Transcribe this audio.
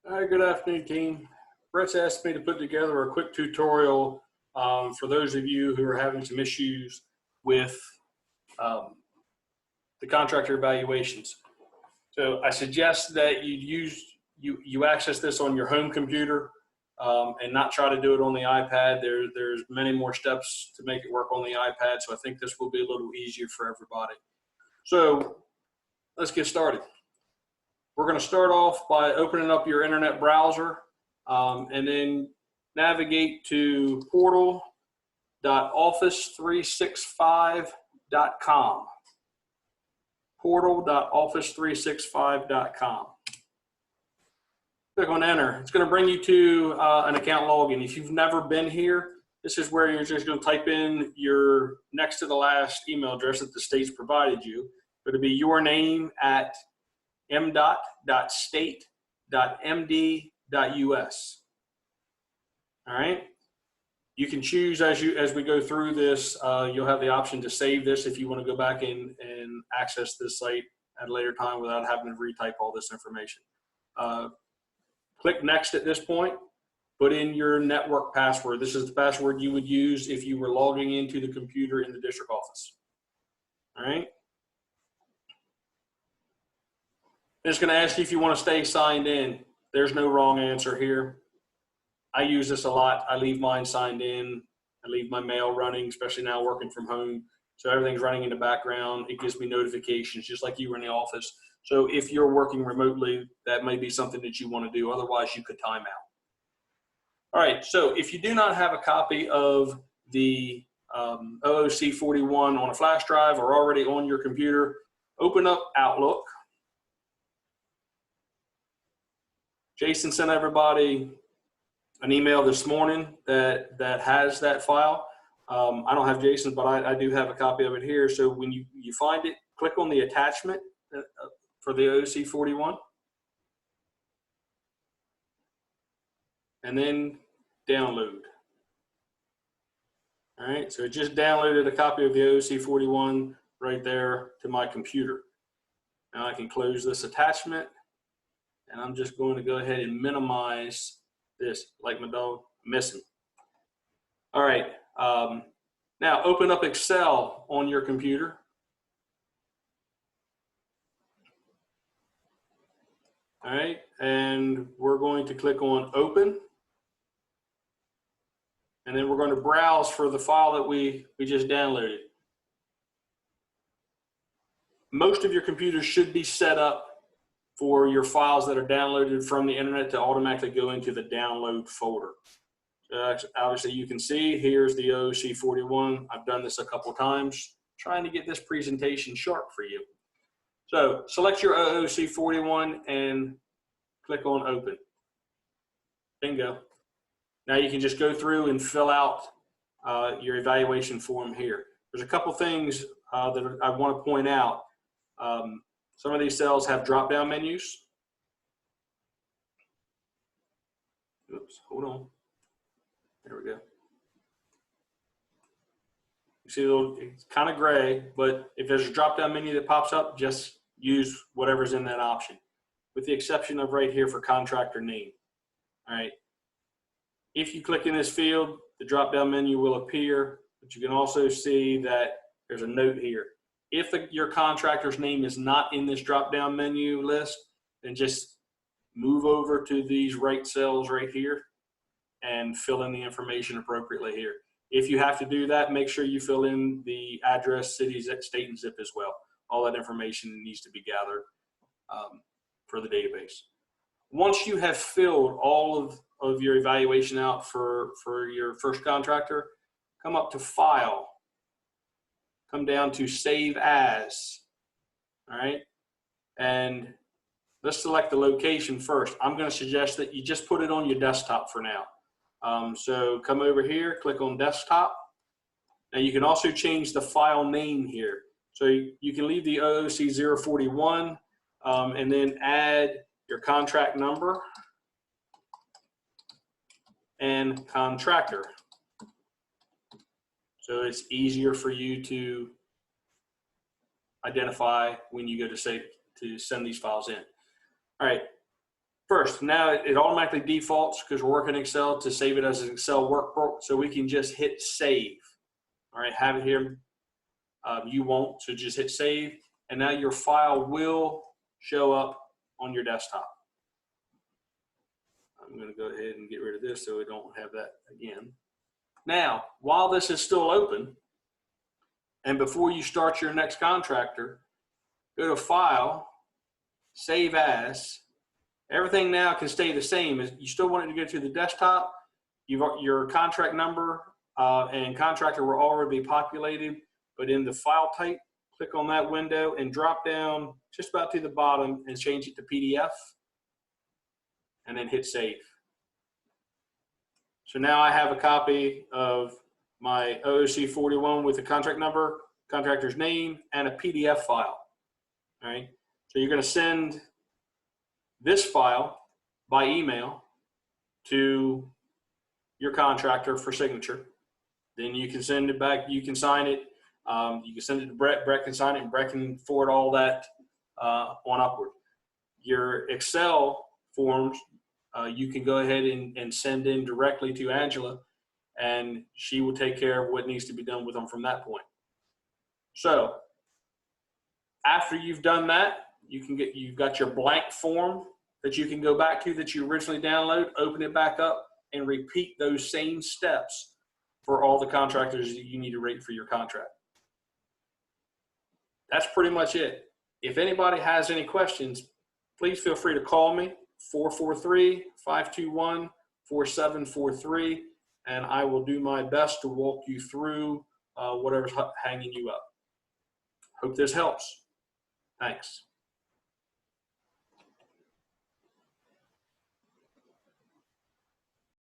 All right, good afternoon, team. Brett's asked me to put together a quick tutorial for those of you who are having some issues with the contractor evaluations. So I suggest that you access this on your home computer and not try to do it on the iPad. There's many more steps to make it work on the iPad, so I think this will be a little easier for everybody. So let's get started. We're going to start off by opening up your internet browser and then navigate to portal.office365.com. portal.office365.com. Click on enter. It's going to bring you to an account login. If you've never been here, this is where you're just going to type in your next to the last email address that the state's provided you. It'll be your name at mdot.state.md.us. All right. You can choose as we go through this. You'll have the option to save this if you want to go back and access this site at a later time without having to retype all this information. Click next at this point. Put in your network password. This is the password you would use if you were logging into the computer in the district office. All right. It's going to ask you if you want to stay signed in. There's no wrong answer here. I use this a lot. I leave mine signed in. I leave my mail running, especially now working from home. So everything's running in the background. It gives me notifications just like you were in the office. So if you're working remotely, that may be something that you want to do. Otherwise, you could time out. All right. So if you do not have a copy of the OOC041 on a flash drive or already on your computer, open up Outlook. Jason sent everybody an email this morning that has that file. I don't have Jason's, but I do have a copy of it here. So when you find it, click on the attachment for the OOC041 and then download. All right, so it just downloaded a copy of the OOC041 right there to my computer. Now I can close this attachment. And I'm just going to go ahead and minimize this, like my dog missing. All right. Now open up Excel on your computer. All right. And we're going to click on Open. And then we're going to browse for the file that we just downloaded. Most of your computers should be set up for your files that are downloaded from the internet to automatically go into the download folder. Obviously you can see here's the OOC041. I've done this a couple of times trying to get this presentation sharp for you. So select your OOC041 and click on open. Bingo. Now you can just go through and fill out your evaluation form here. There's a couple things that I want to point out. Some of these cells have drop-down menus. Oops, hold on. There we go. You see, it's kind of gray, but if there's a drop-down menu that pops up, just use whatever's in that option, with the exception of right here for contractor name. All right. If you click in this field, the drop-down menu will appear, but you can also see that there's a note here. If your contractor's name is not in this drop-down menu list, then just move over to these right cells right here and fill in the information appropriately here. If you have to do that, make sure you fill in the address, city, state, and zip as well. All that information needs to be gathered for the database. Once you have filled all of your evaluation out for your first contractor, come up to File. Come down to Save As, all right? And let's select the location first. I'm going to suggest that you just put it on your desktop for now. So come over here, click on Desktop. Now you can also change the file name here. So you can leave the OOC041 and then add your contract number and contractor. So it's easier for you to identify when you go to send these files in. All right, First, now it automatically defaults because we're working in Excel to save it as an Excel workbook, so we can just hit save. All right, have it here. You won't, so just hit save, and now your file will show up on your desktop. I'm going to go ahead and get rid of this so we don't have that again. Now, while this is still open, and before you start your next contractor, go to File, Save As. Everything now can stay the same. You still want it to go to the desktop. Your contract number and contractor will already be populated, but in the file type, click on that window and drop down just about to the bottom and change it to PDF, and then hit save. So now I have a copy of my OOC041 with the contract number, contractor's name, and a PDF file. All right. So you're going to send this file by email to your contractor for signature. Then you can send it back. You can sign it. You can send it to Brett. Brett can sign it, and Brett can forward all that on upward. Your Excel forms, you can go ahead and send in directly to Angela, and she will take care of what needs to be done with them from that point. So after you've done that, you've got your blank form that you can go back to that you originally downloaded, open it back up, and repeat those same steps for all the contractors that you need to rate for your contract. That's pretty much it. If anybody has any questions, please feel free to call me, 443-521-4743, and I will do my best to walk you through whatever's hanging you up. Hope this helps. Thanks.